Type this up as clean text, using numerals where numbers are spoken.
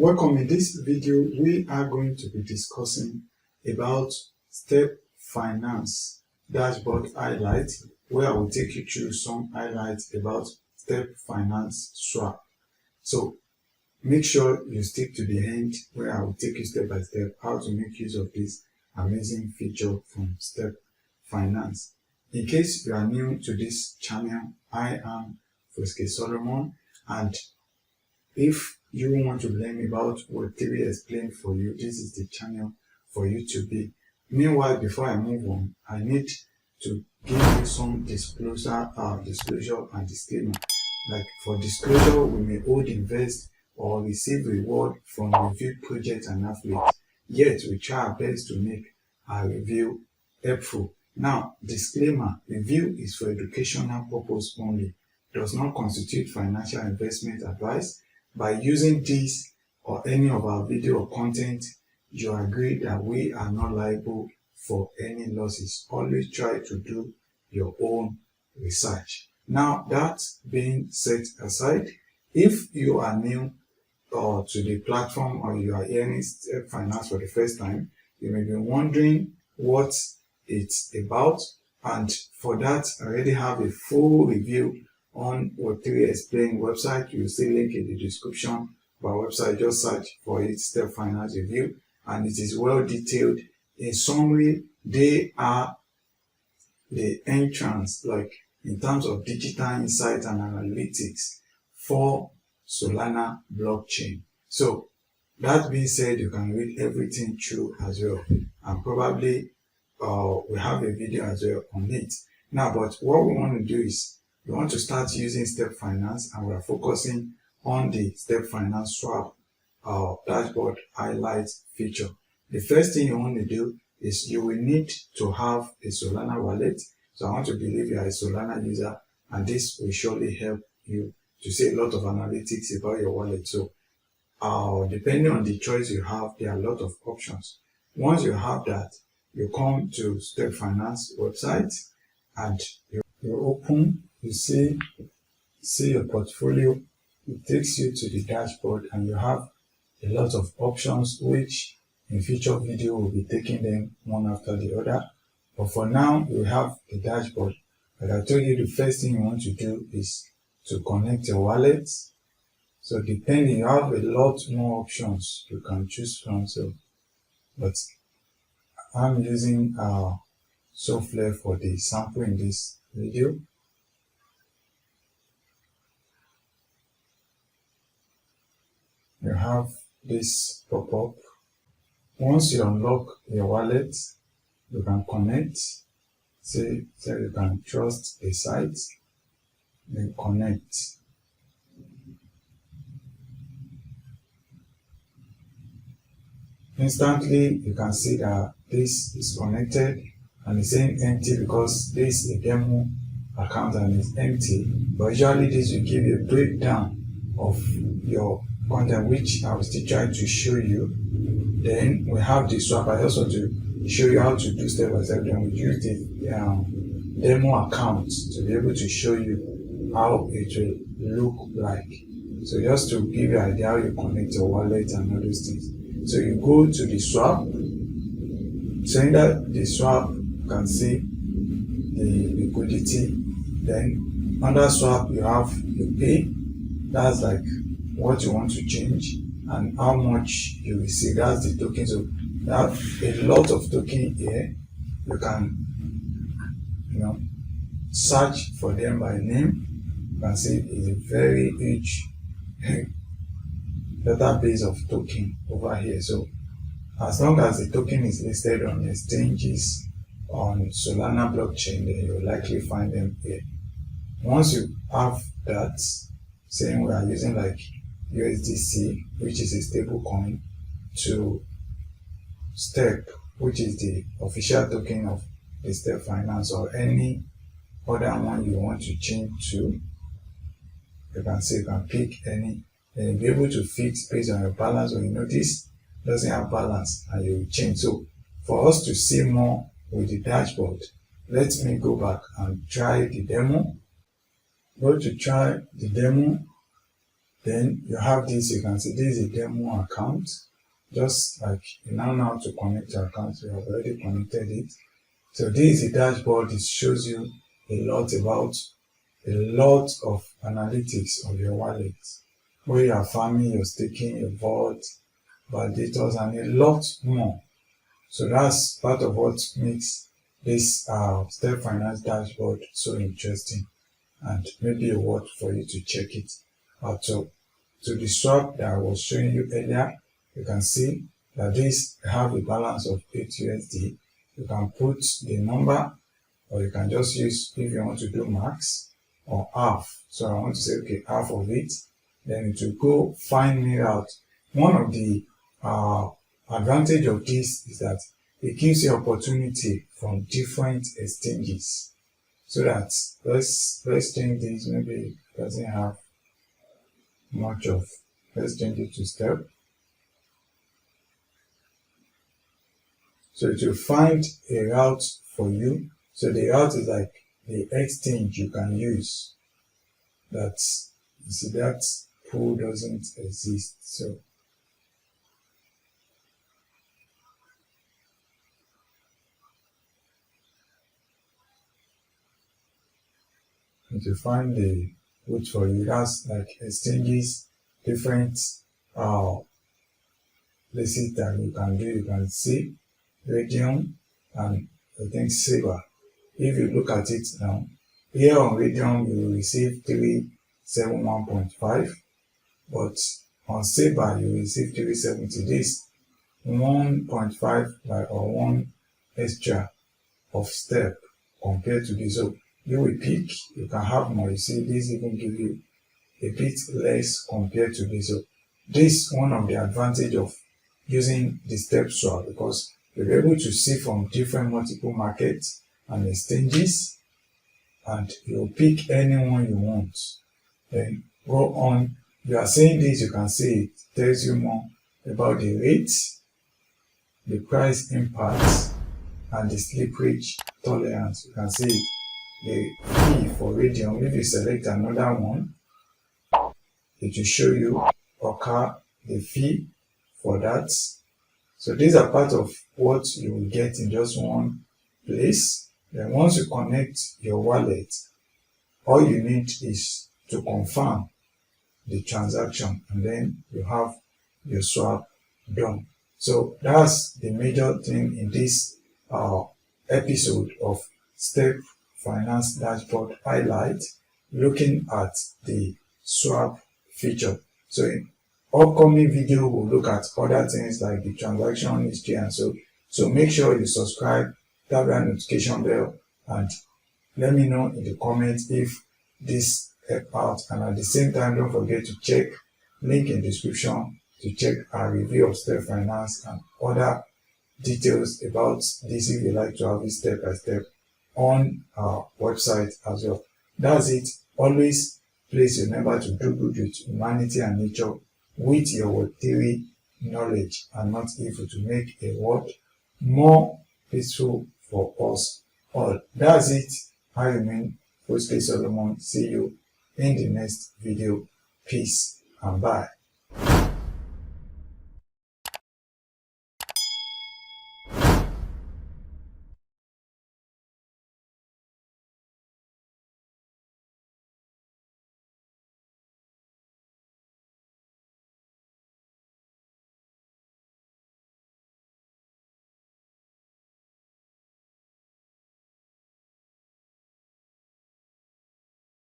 Welcome. In this video, we are going to be discussing about Step Finance Dashboard Highlight, where I will take you through some highlights about Step Finance Swap. So make sure you stick to the end, where I will take you step by step how to make use of this amazing feature from Step Finance. In case you are new to this channel, I am Foske Solomon, and if you want to learn about Web3 explained for you, this is the channel for you to be. Meanwhile, before I move on, I need to give you some disclosure and disclaimer. Like for disclosure, we may hold, invest, or receive reward from reviewed projects and affiliates. Yet we try our best to make our review helpful. Now, disclaimer: review is for educational purpose only, does not constitute financial investment advice. By using this or any of our video or content, you agree that we are not liable for any losses. Always try to do your own research. Now, that being set aside, if you are new to the platform or you are hearing Step Finance for the first time, you may be wondering what it's about. And for that, I already have a full review on Web3 Explained website. You will see link in the description of our website. Just search for it, Step Finance Review, and it is well detailed. In summary, they are the entrance, like in terms of digital insight and analytics for Solana Blockchain. So that being said, you can read everything through as well, and probably we have a video as well on it. Now, but what we want to do is we want to start using Step Finance, and we are focusing on the Step Finance Swap Dashboard Highlight feature. The first thing you want to do is you will need to have a Solana wallet. So I want to believe you are a Solana user, and this will surely help you to see a lot of analytics about your wallet. So depending on the choice you have, there are a lot of options. Once you have that, you come to Step Finance website and you open. You see your portfolio. It takes you to the dashboard, and you have a lot of options, which in future video will be taking them one after the other. But for now, you have the dashboard. Like I told you, the first thing you want to do is to connect your wallet. So depending, you have a lot more options you can choose from. So, but I'm using Software for the sample in this video. You have this pop-up. Once you unlock your wallet, you can connect. Say you can trust the site, then connect. Instantly, you can see that this is connected, and it's saying empty because this is a demo account and it's empty. But usually this will give you a breakdown of your content, which I will still try to show you. Then we have the swap. I also want to show you how to do step by step. Then we use the demo account to be able to show you how it will look like. So just to give you an idea how you connect your wallet and all those things. So you go to the swap. So in the swap, you can see the liquidity. Then under swap, you have the pay. That's like what you want to change and how much you receive. That's the token. So you have a lot of token here. You can search for them by name. You can see it's a very huge database of token over here. So as long as the token is listed on exchanges on Solana Blockchain, then you'll likely find them here. Once you have that, saying we are using like USDC, which is a stable coin, to Step, which is the official token of the Step Finance, or any other one you want to change to, you can say you can pick any, and you'll be able to fix based on your balance. When you notice doesn't have balance, and you will change. So for us to see more with the dashboard, let me go back and try the demo. Go to try the demo. Then you have this, you can see this is a demo account. Just like you now know how to connect your account, you have already connected it. So this is a dashboard. It shows you a lot of analytics of your wallet, where you are farming, you're staking, your vault, validators, and a lot more. So that's part of what makes this Step Finance dashboard so interesting, and maybe a word for you to check it out. So to the swap that I was showing you earlier, you can see that this have a balance of 8 USD. You can put the number, or you can just use, if you want to do max or half. So I want to say, okay, half of it, then it will go find me out. One of the advantage of this is that it gives you opportunity from different exchanges. So that let's change this. Maybe it doesn't have much of. Let's change it to Step. So it will find a route for you. So the route is like the exchange you can use. That's, you see, that pool doesn't exist. So it will find the route for you. That's like exchanges, different places that you can do. You can see Radium and I think Saber. If you look at it now, here on Radium you will receive 371.5, but on Saber you will receive 370. This 1.5 or 1 extra of step compared to this. So you will pick, you can have more. You see, this even give you a bit less compared to this. So this is one of the advantage of using the step swap, because you're able to see from different multiple markets and exchanges, and you'll pick anyone you want. Then go on. You are saying this, you can see it tells you more about the rates, the price impact, and the slippage tolerance. You can see the fee for Radium. If you select another one, it will show you the fee for that. So these are part of what you will get in just one place. Then once you connect your wallet, all you need is to confirm the transaction, and then you have your swap done. So that's the major thing in this episode of Step Finance Dashboard Highlight, looking at the swap feature. So in upcoming video, we'll look at other things like the transaction history and so make sure you subscribe, tap that notification bell, and let me know in the comments if this helped out. And at the same time, don't forget to check link in description to check our review of Step Finance and other details about this if you like to have it step by step on our website as well. That's it. Always please remember to do good with humanity and nature with your Web3 knowledge, and not evil, to make a world more peaceful for us all. That's it. I remain Solomon. See you in the next video. Peace and bye.